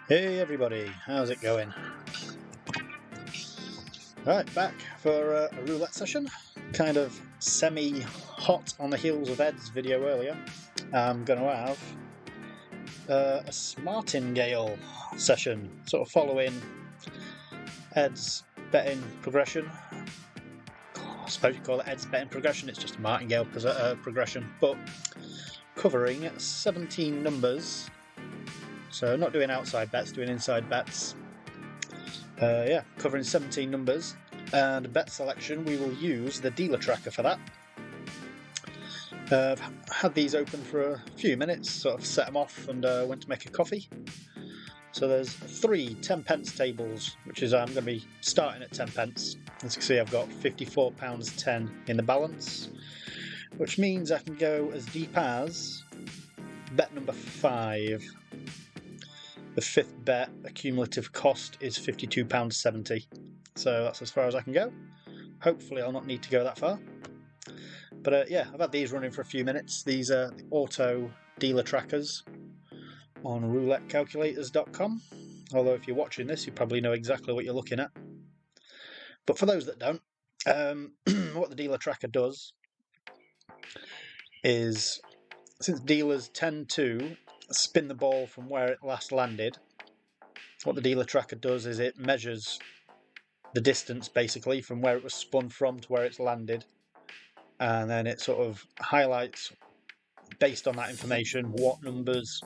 Hey everybody, how's it going? Right, back for a roulette session. Kind of semi-hot on the heels of Ed's video earlier. I'm going to have a martingale session, sort of following Ed's betting progression. I suppose you call it Ed's betting progression, it's just a martingale progression, but covering 17 numbers. So not doing outside bets, doing inside bets. Covering 17 numbers, and bet selection we will use the dealer tracker for that. I've had these open for a few minutes, sort of set them off and went to make a coffee. So there's 3 10p tables, which is I'm going to be starting at 10p. As you can see, I've got £54.10 in the balance, which means I can go as deep as bet number 5. The 5th bet, accumulative cost is £52.70. So that's as far as I can go. Hopefully I'll not need to go that far. But I've had these running for a few minutes. These are the auto dealer trackers on roulettecalculators.com. Although if you're watching this, you probably know exactly what you're looking at. But for those that don't, what the dealer tracker does is, since dealers tend to spin the ball from where it last landed, what the dealer tracker does is it measures the distance basically from where it was spun from to where it's landed, and then it sort of highlights, based on that information, what numbers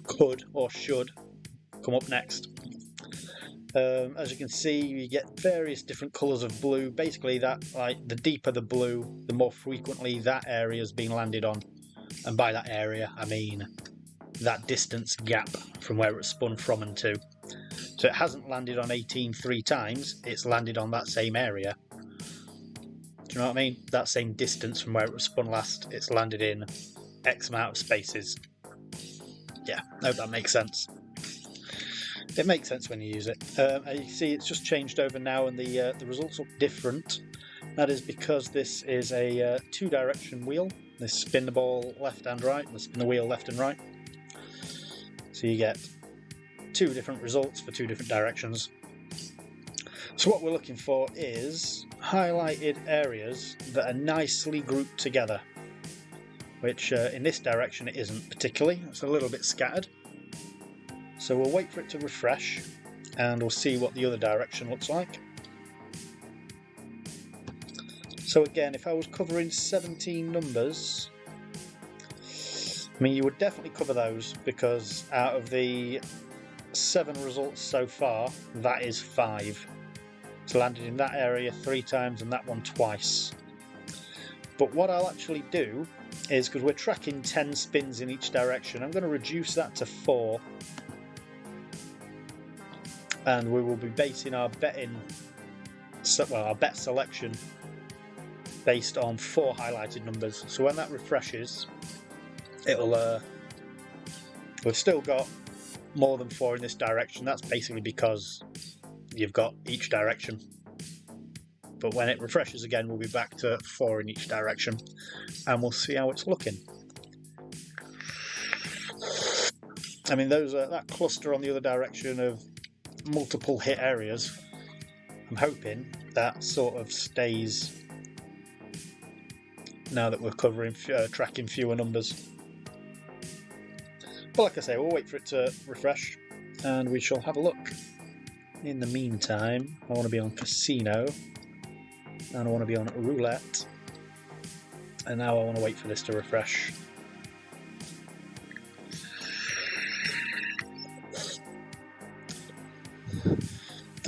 could or should come up next. As you can see, you get various different colours of blue. Basically, that, like, the deeper the blue, the more frequently that area has been landed on, and by that area I mean that distance gap from where it was spun from and to. So it hasn't landed on 18 3 times, it's landed on that same area. Do you know what I mean? That same distance from where it was spun last, it's landed in X amount of spaces. Yeah, I hope that makes sense. It makes sense when you use it. You see it's just changed over now and the results look different. That is because this is a 2-direction wheel. They spin the ball left and right, and spin the wheel left and right. So you get 2 different results for 2 different directions. So what we're looking for is highlighted areas that are nicely grouped together, which in this direction it isn't particularly. It's a little bit scattered. So we'll wait for it to refresh and we'll see what the other direction looks like. So again, if I was covering 17 numbers, I mean, you would definitely cover those, because out of the 7 results so far, that is 5. It's landed in that area 3 times and that one twice. But what I'll actually do is, because we're tracking 10 spins in each direction, I'm going to reduce that to 4. And we will be basing our bet selection based on 4 highlighted numbers. So when that refreshes, it'll we've still got more than 4 in this direction. That's basically because you've got each direction. But when it refreshes again, we'll be back to 4 in each direction, and we'll see how it's looking. I mean, that cluster on the other direction of multiple hit areas, I'm hoping that sort of stays now that we're covering tracking fewer numbers. But like I say, we'll wait for it to refresh and we shall have a look. In the meantime, I want to be on casino and I want to be on roulette, and now I want to wait for this to refresh.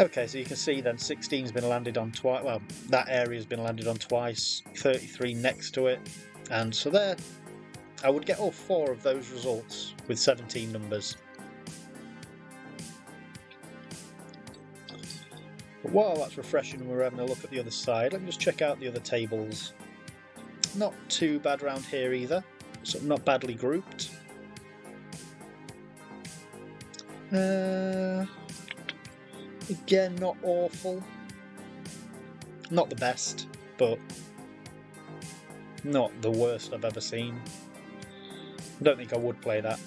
Okay, so you can see then 16's been landed on twice. Well, that area's been landed on twice, 33 next to it, and so there I would get all 4 of those results with 17 numbers. But while that's refreshing and we're having a look at the other side, let me just check out the other tables. Not too bad round here either, so not badly grouped. Again, not awful. Not the best, but not the worst I've ever seen. I don't think I would play that.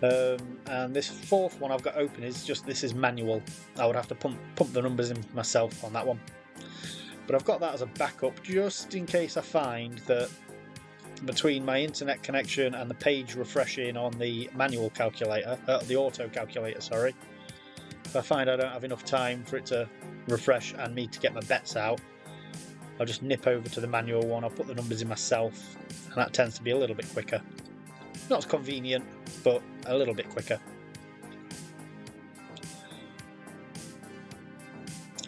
And this fourth one I've got open is just, this is manual. I would have to pump the numbers in myself on that one. But I've got that as a backup just in case I find that between my internet connection and the page refreshing on the manual calculator, the auto calculator, sorry, if I find I don't have enough time for it to refresh and me to get my bets out, I'll just nip over to the manual one, I'll put the numbers in myself, and that tends to be a little bit quicker. Not as convenient, but a little bit quicker.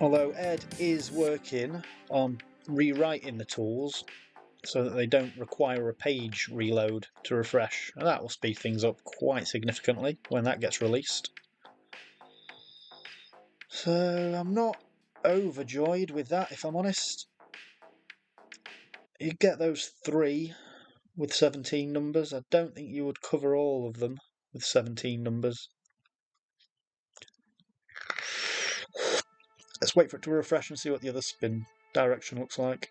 Although Ed is working on rewriting the tools so that they don't require a page reload to refresh, and that will speed things up quite significantly when that gets released. So I'm not overjoyed with that, if I'm honest. You get those 3 with 17 numbers. I don't think you would cover all of them with 17 numbers. Let's wait for it to refresh and see what the other spin direction looks like.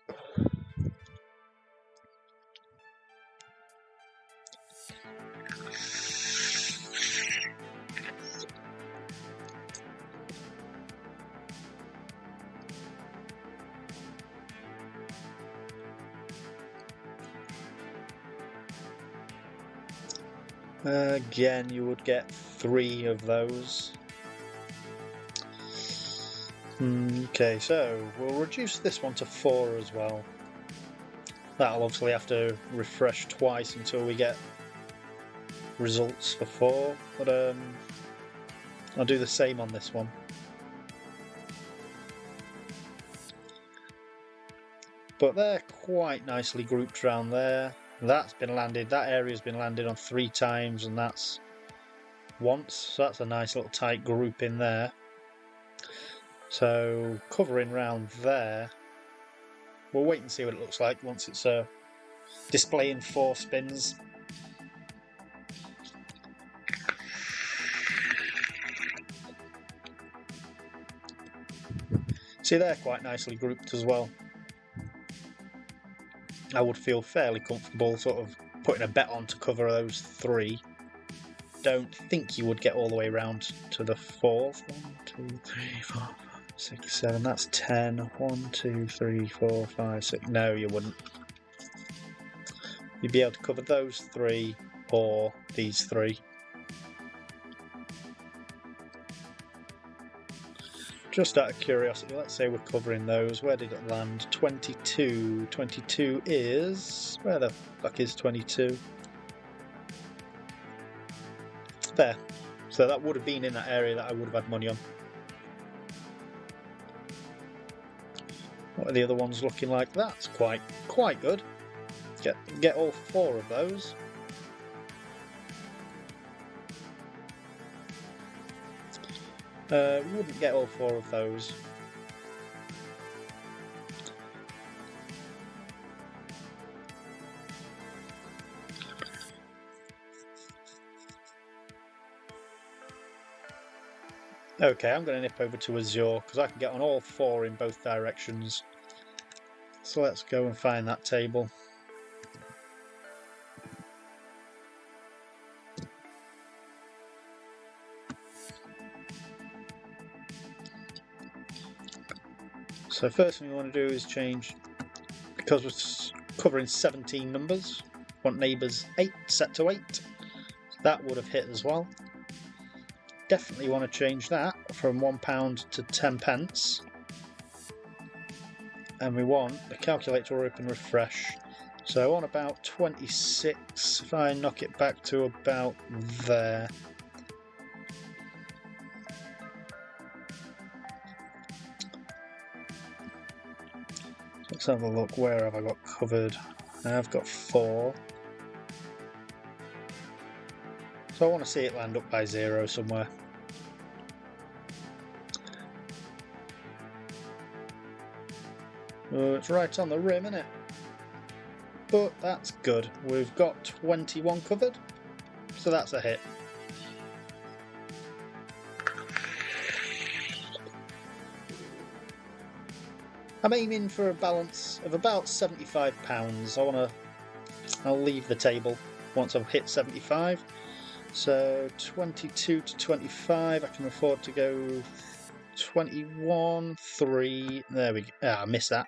Again, you would get 3 of those. Okay, so we'll reduce this one to 4 as well. That'll obviously have to refresh twice until we get results for 4, but I'll do the same on this one. But they're quite nicely grouped around there. That's been landed, that area's been landed on 3 times, and that's once, so that's a nice little tight group in there. So covering round there, we'll wait and see what it looks like once it's displaying 4 spins. See, they're quite nicely grouped as well. I would feel fairly comfortable sort of putting a bet on to cover those 3. Don't think you would get all the way around to the 4th. 1, 2, 3, 4, 5, 6, 7. That's 10. 1, 2, 3, 4, 5, 6. No, you wouldn't. You'd be able to cover those 3 or these 3. Just out of curiosity, let's say we're covering those. Where did it land? 22. 22 is... Where the fuck is 22? There. So that would have been in that area that I would have had money on. What are the other ones looking like? That's quite good. Get all 4 of those. Wouldn't get all 4 of those. Okay, I'm going to nip over to Azure because I can get on all 4 in both directions. So let's go and find that table. So first thing we want to do is change, because we're covering 17 numbers, want neighbours 8 set to 8. So that would have hit as well. Definitely want to change that from £1 to 10 pence. And we want the calculator to open refresh. So on about 26, if I knock it back to about there. Let's have a look, where have I got covered? I've got 4. So I want to see it land up by 0 somewhere. Oh, it's right on the rim, isn't it? But that's good. We've got 21 covered, so that's a hit. I'm aiming for a balance of about £75. I'll leave the table once I've hit 75. So 22 to 25, I can afford to go 21, 3. There we go. Ah, I missed that.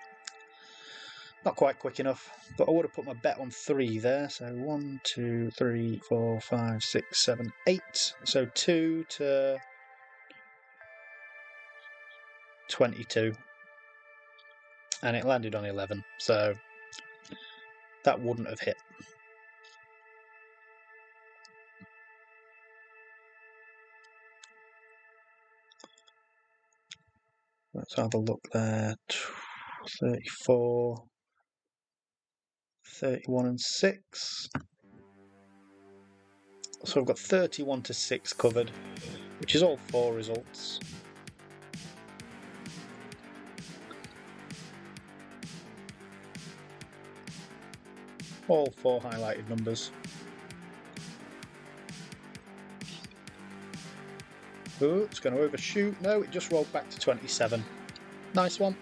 Not quite quick enough, but I would have put my bet on 3 there. So 1, 2, 3, 4, 5, 6, 7, 8. So 2 to 22. And it landed on 11. So that wouldn't have hit. Let's have a look there. 34, 31 and 6. So I've got 31 to 6 covered, which is all 4 results. All 4 highlighted numbers. Ooh, it's going to overshoot. No, it just rolled back to 27. Nice one.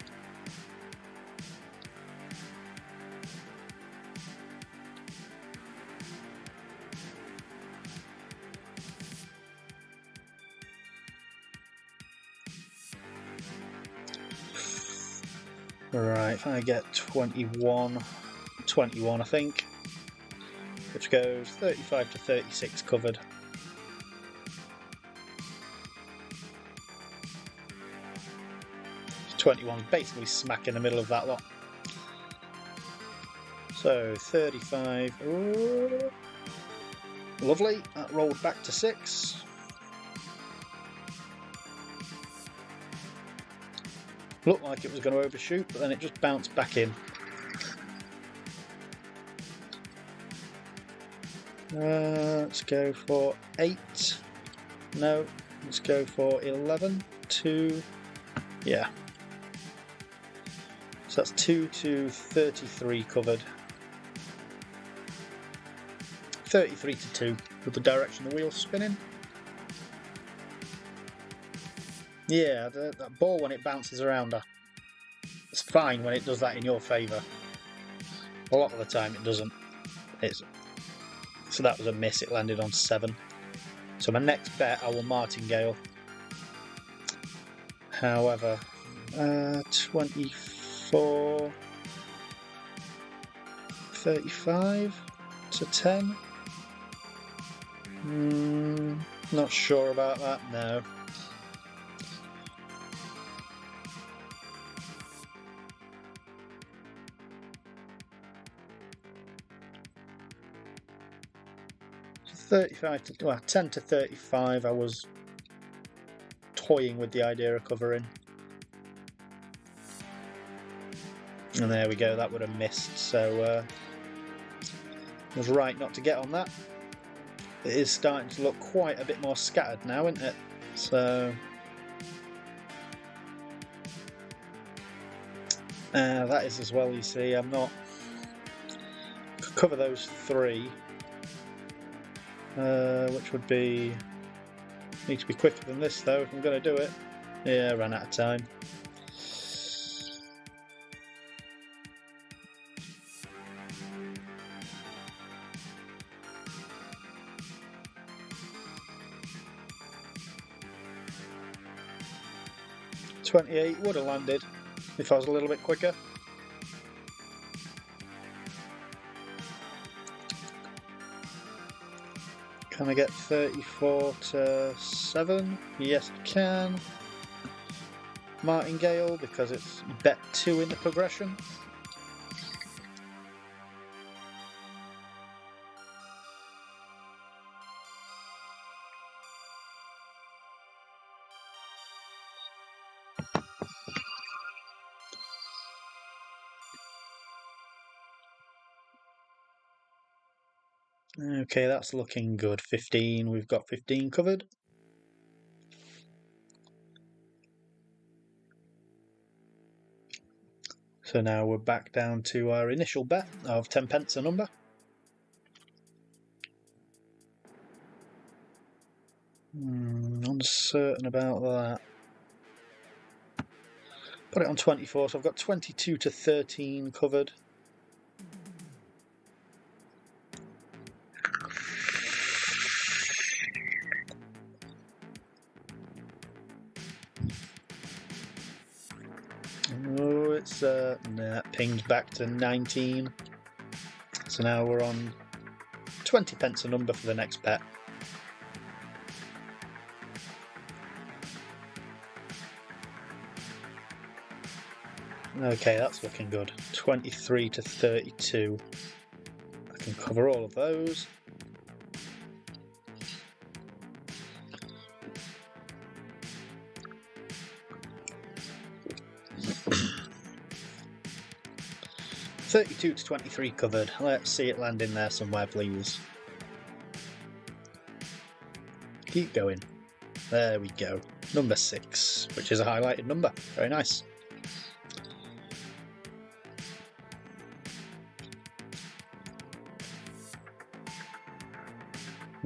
Right, if I get 21 I think, which goes 35 to 36 covered. So 21's basically smack in the middle of that lot. So 35, ooh, lovely, that rolled back to 6. Looked like it was going to overshoot, but then it just bounced back in. Let's go for 8. No, let's go for 11. 2. Yeah. So that's 2 to 33 covered. 33 to 2 with the direction the wheel's spinning. Yeah, that ball when it bounces around, it's fine when it does that in your favour. A lot of the time it doesn't. So that was a miss, it landed on 7. So my next bet I will martingale. However, 24, 35 to 10. Not sure about that, no. So 35 to, well, 10 to 35 I was toying with the idea of covering. And there we go, that would have missed, so I was right not to get on that. It is starting to look quite a bit more scattered now, isn't it? So that is as well, you see, I'm not... Could cover those 3, which would be... Need to be quicker than this though if I'm going to do it. Yeah, I ran out of time. $28 would have landed if I was a little bit quicker. Can I get 34 to 7? Yes, I can. Martingale, because it's bet 2 in the progression. Okay, that's looking good. 15, we've got 15 covered. So now we're back down to our initial bet of 10 pence a number. Uncertain about that. Put it on 24, so I've got 22 to 13 covered. Oh, it's pinged back to 19. So now we're on 20 pence a number for the next bet. Okay, that's looking good. 23 to 32. I can cover all of those. $32 to 23 covered. Let's see it land in there somewhere, please. Keep going. There we go. Number 6, which is a highlighted number. Very nice.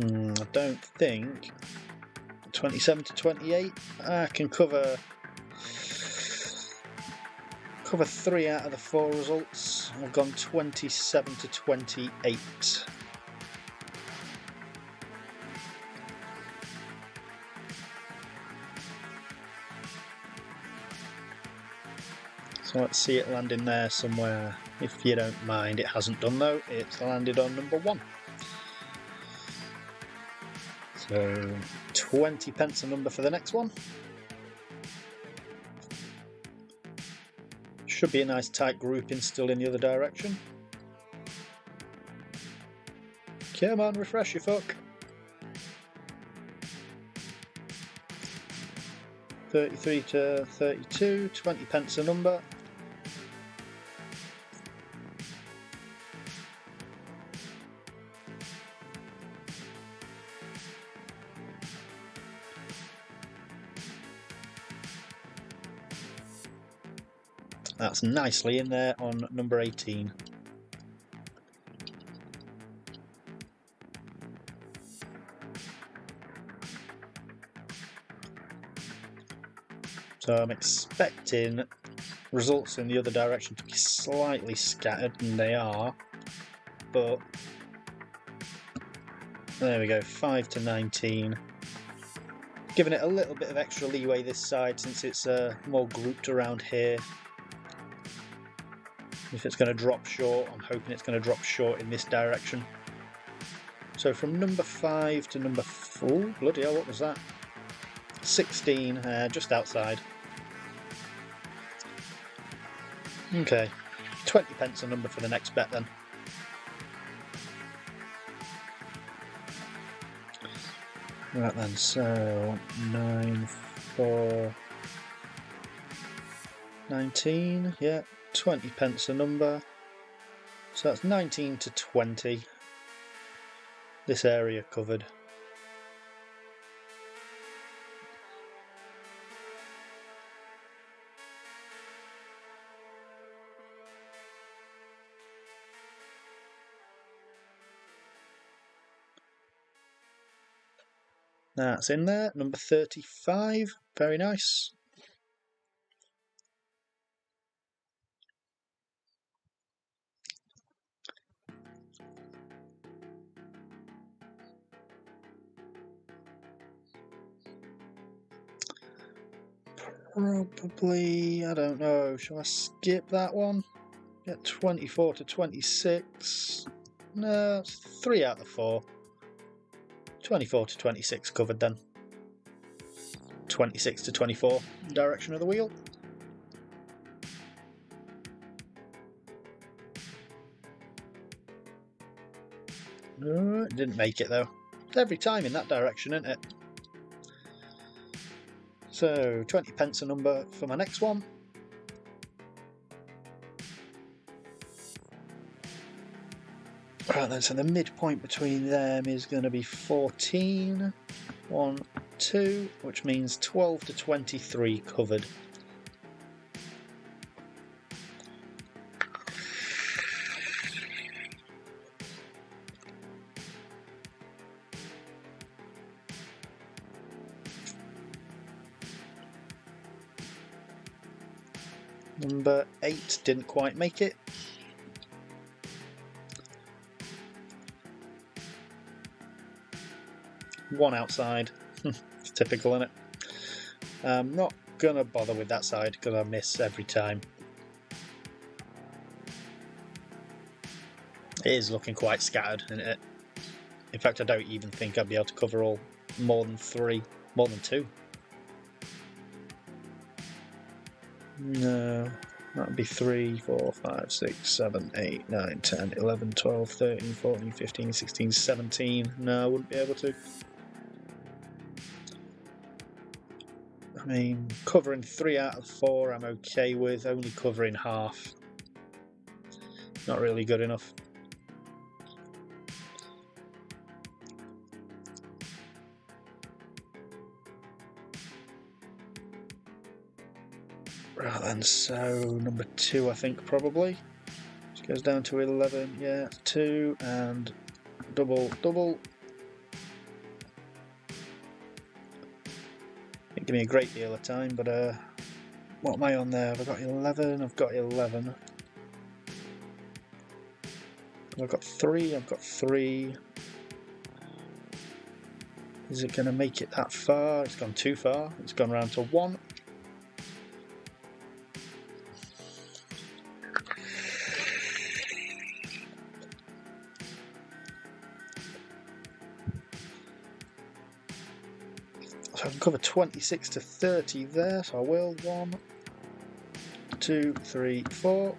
I don't think 27 to 28. I can cover 3 out of the 4 results. I've gone 27 to 28. So let's see it land in there somewhere. If you don't mind, it hasn't done though. It's landed on number 1. So 20 pence a number for the next one. Should be a nice tight grouping still in the other direction. Come on, refresh your fuck. 33 to 32, 20 pence a number. That's nicely in there on number 18. So I'm expecting results in the other direction to be slightly scattered, and they are. But there we go, 5 to 19. Giving it a little bit of extra leeway this side since it's more grouped around here. If it's going to drop short, I'm hoping it's going to drop short in this direction. So from number 5 to number 4, bloody hell, what was that? 16, just outside. Okay, 20 pence a number for the next bet then. Right then, so 9, 4, 19, yeah. 20 pence a number, so that's 19 to 20. This area covered. That's in there. Number 35, very nice. Probably, I don't know, shall I skip that one? Get 24 to 26. No, it's 3 out of 4. 24 to 26 covered then. 26 to 24, direction of the wheel. Didn't make it though. Every time in that direction, isn't it? So 20 pence a number for my next one. Right then, so the midpoint between them is going to be 14. 1, 2, which means 12 to 23 covered. Number 8 didn't quite make it. One outside. It's typical, isn't it? Not gonna bother with that side because I miss every time. It is looking quite scattered, isn't it? In fact, I don't even think I'd be able to cover all more than two. No, that would be 3, 4, 5, 6, 7, 8, 9, 10, 11, 12, 13, 14, 15, 16, 17. No, I wouldn't be able to. I mean, covering 3 out of 4 I'm okay with, only covering half. Not really good enough. Right then, so number 2 I think probably. Which goes down to 11, yeah, 2 and double. Didn't give me a great deal of time, but what am I on there? Have I got 11? I've got 11. I've got 3, I've got 3. Is it going to make it that far? It's gone too far. It's gone round to 1. So I can cover 26 to 30 there, so I will. 1, 2, 3, 4.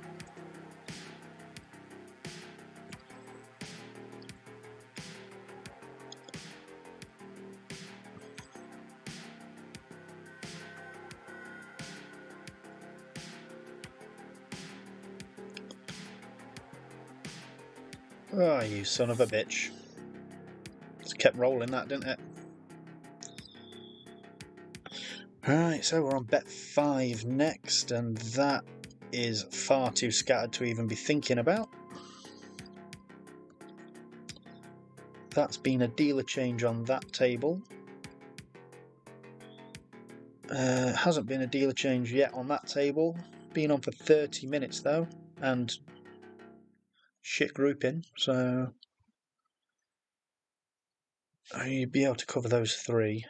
Oh, you son of a bitch. Just kept rolling that, didn't it? Right, so we're on bet 5 next, and that is far too scattered to even be thinking about. That's been a dealer change on that table. Hasn't been a dealer change yet on that table. Been on for 30 minutes though, and shit grouping, so you'd be able to cover those 3.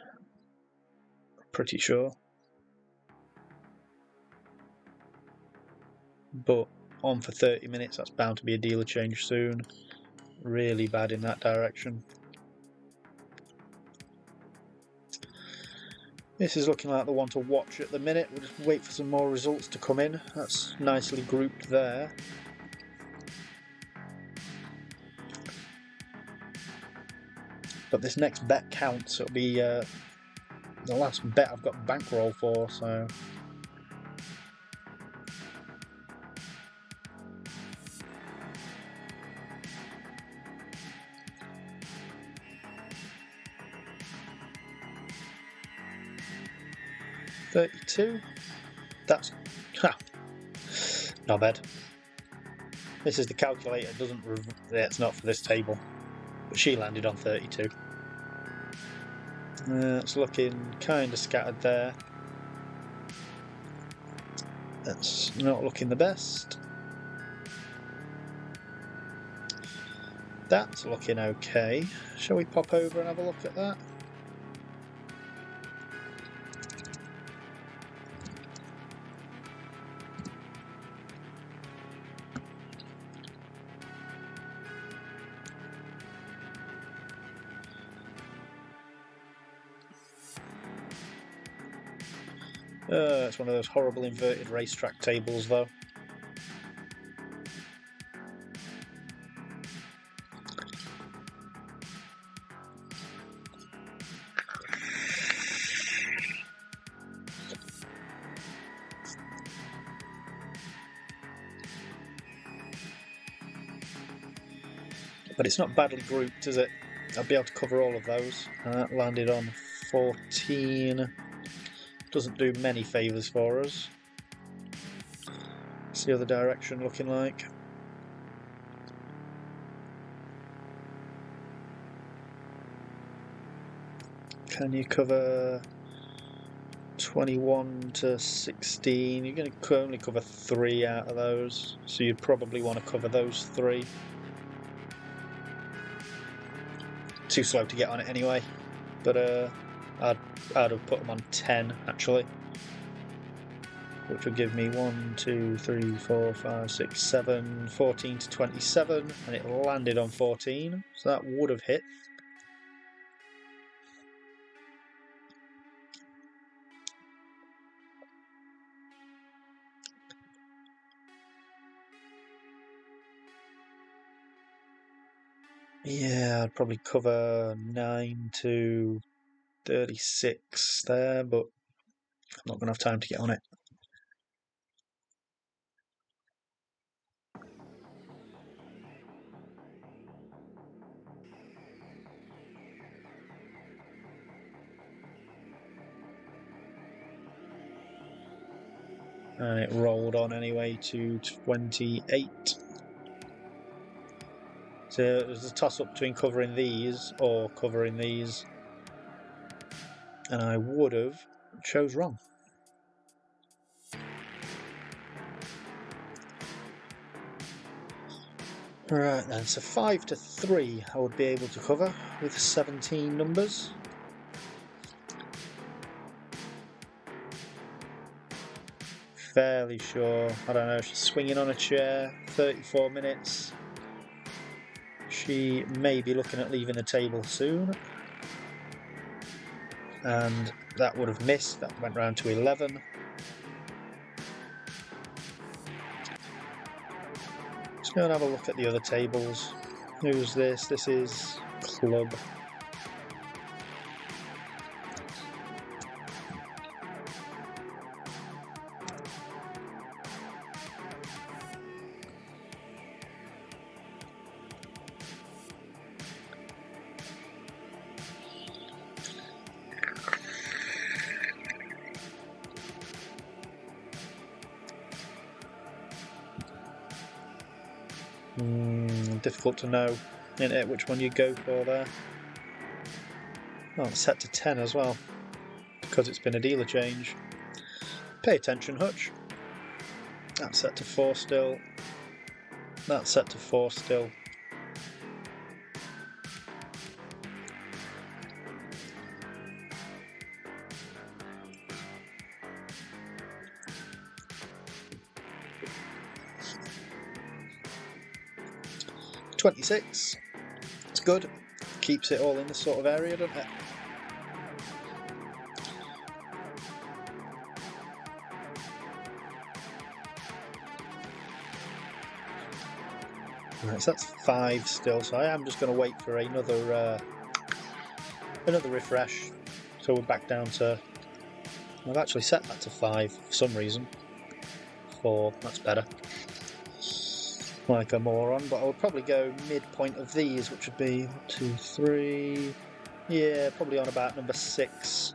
Pretty sure. But on for 30 minutes, that's bound to be a dealer change soon. Really bad in that direction. This is looking like the one to watch at the minute. We'll just wait for some more results to come in. That's nicely grouped there. But this next bet counts. It'll be the last bet I've got bankroll for, so... $32. That's not bad. This is the calculator. Doesn't. Yeah, it's not for this table, but she landed on 32. It's looking kind of scattered there. That's not looking the best. That's looking okay. Shall we pop over and have a look at that? It's one of those horrible inverted racetrack tables though. But it's not badly grouped, is it? I'll be able to cover all of those. That landed on 14. Doesn't do many favours for us. What's the other direction looking like? Can you cover 21 to 16? You're going to only cover 3 out of those, so you'd probably want to cover those 3. Too slow to get on it anyway, but I'd have put them on 10 actually. which would give me 1, 2, 3, 4, 5, 6, 7, 14 to 27, and it landed on 14, so that would have hit. Yeah, I'd probably cover 9 to 36 there, but I'm not going to have time to get on it. And it rolled on anyway to 28. So there's a toss-up between covering these or covering these. And I would have chose wrong. Right then, so 5 to 3 I would be able to cover with 17 numbers. Fairly sure. I don't know, she's swinging on a chair, 34 minutes. She may be looking at leaving the table soon. And that would have missed, that went round to 11. Just go and have a look at the other tables. Who's this? This is Club. Difficult to know, isn't it, which one you go for there. Oh, it's set to 10 as well, because it's been a dealer change. Pay attention, Hutch. That's set to 4 still. That's set to 4 still. $26. It's good. Keeps it all in this sort of area, doesn't it? Right, so that's 5 still. So I am just going to wait for another refresh. So we're back down to. I've actually set that to 5 for some reason. 4. That's better. Like a moron, but I would probably go midpoint of these, which would be 1, 2, 3. Yeah, probably on about number 6.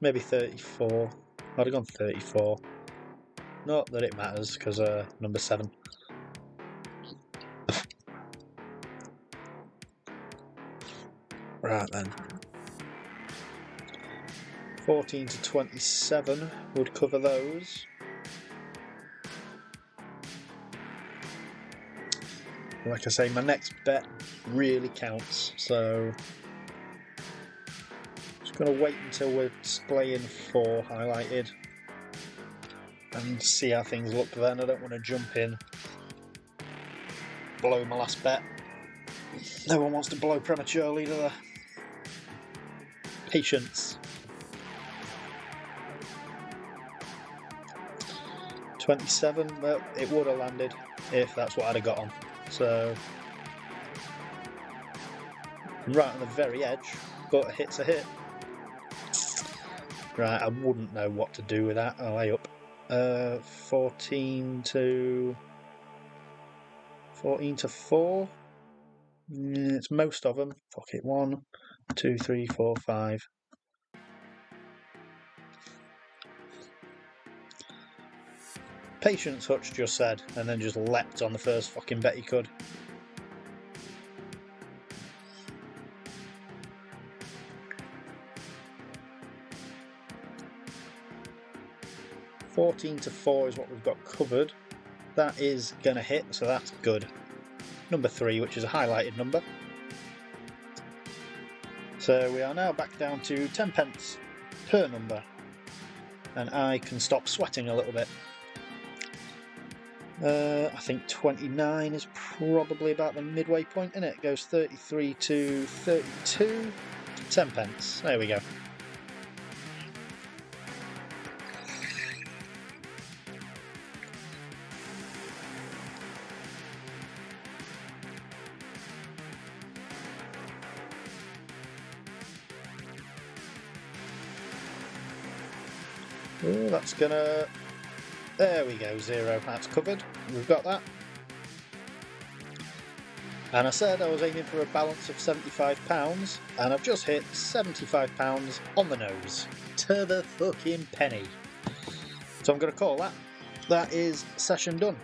Maybe 34. I'd have gone 34. Not that it matters, because number 7. Right then. 14 to 27 would cover those. Like I say, my next bet really counts, so just going to wait until we're displaying 4 highlighted and see how things look then. I don't want to jump in, blow my last bet. No one wants to blow prematurely, do they? Patience. 27, well, it would have landed if that's what I'd have got on. So, right on the very edge, but a hit's a hit. Right, I wouldn't know what to do with that. Oh, way up. 14 to 4. It's most of them. Fuck it. 1, 2, 3, 4, 5. Patience, Hutch just said, and then just leapt on the first fucking bet he could. $14 to 4 is what we've got covered. That is going to hit, so that's good. Number 3, which is a highlighted number. So we are now back down to 10 pence per number. and I can stop sweating a little bit. I think 29 is probably about the midway point, isn't it? It goes 33 to 32, 10 pence. There we go. Oh, that's gonna... There we go, 0. That's covered. We've got that. And I said I was aiming for a balance of £75, and I've just hit £75 on the nose. To the fucking penny. So I'm going to call that. That is session done.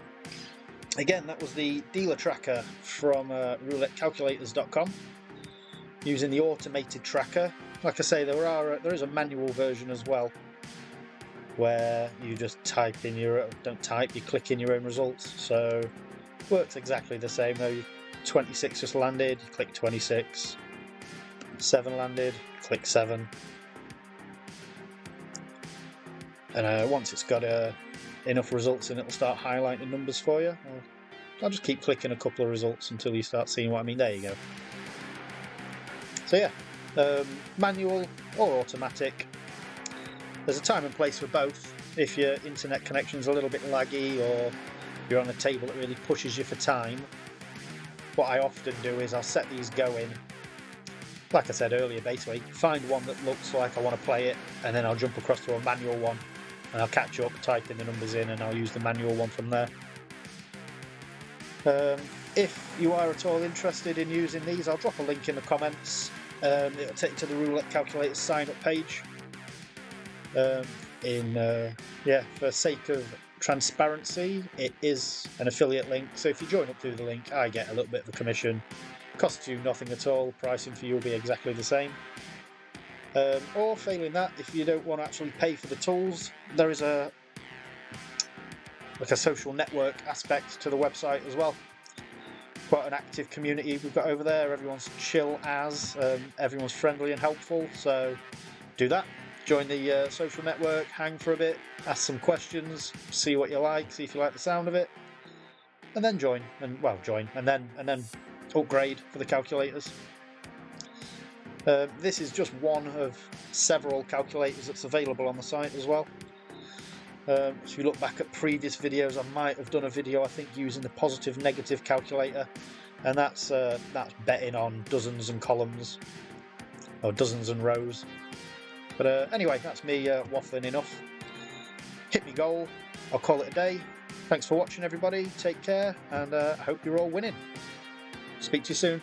Again, that was the dealer tracker from roulettecalculators.com, using the automated tracker. Like I say, there is a manual version as well, where you just type in your... don't type, you click in your own results. So works exactly the same though. 26 just landed, you click 26. 7 landed, click 7. And once it's got enough results in, it'll start highlighting numbers for you. I'll just keep clicking a couple of results until you start seeing what I mean. There you go. So yeah, manual or automatic. There's a time and place for both. If your internet connection's a little bit laggy, or you're on a table that really pushes you for time, what I often do is I'll set these going, like I said earlier, basically find one that looks like I want to play it, and then I'll jump across to a manual one and I'll catch up, type in the numbers in, and I'll use the manual one from there. If you are at all interested in using these, I'll drop a link in the comments. It'll take you to the Roulette Calculators sign up page. For sake of transparency, it is an affiliate link, so if you join up through the link, I get a little bit of a commission. Costs you nothing at all. Pricing for you will be exactly the same. Or failing that, if you don't want to actually pay for the tools, there is a social network aspect to the website as well. Quite an active community we've got over there. Everyone's chill as, everyone's friendly and helpful, so do that. Join the social network, hang for a bit, ask some questions, see what you like, see if you like the sound of it, and then join, and then upgrade for the calculators. This is just one of several calculators that's available on the site as well. If you look back at previous videos, I might have done a video, I think, using the positive negative calculator, and that's betting on dozens and columns, or dozens and rows. But anyway, that's me waffling enough. Hit me goal. I'll call it a day. Thanks for watching, everybody. Take care, and I hope you're all winning. Speak to you soon.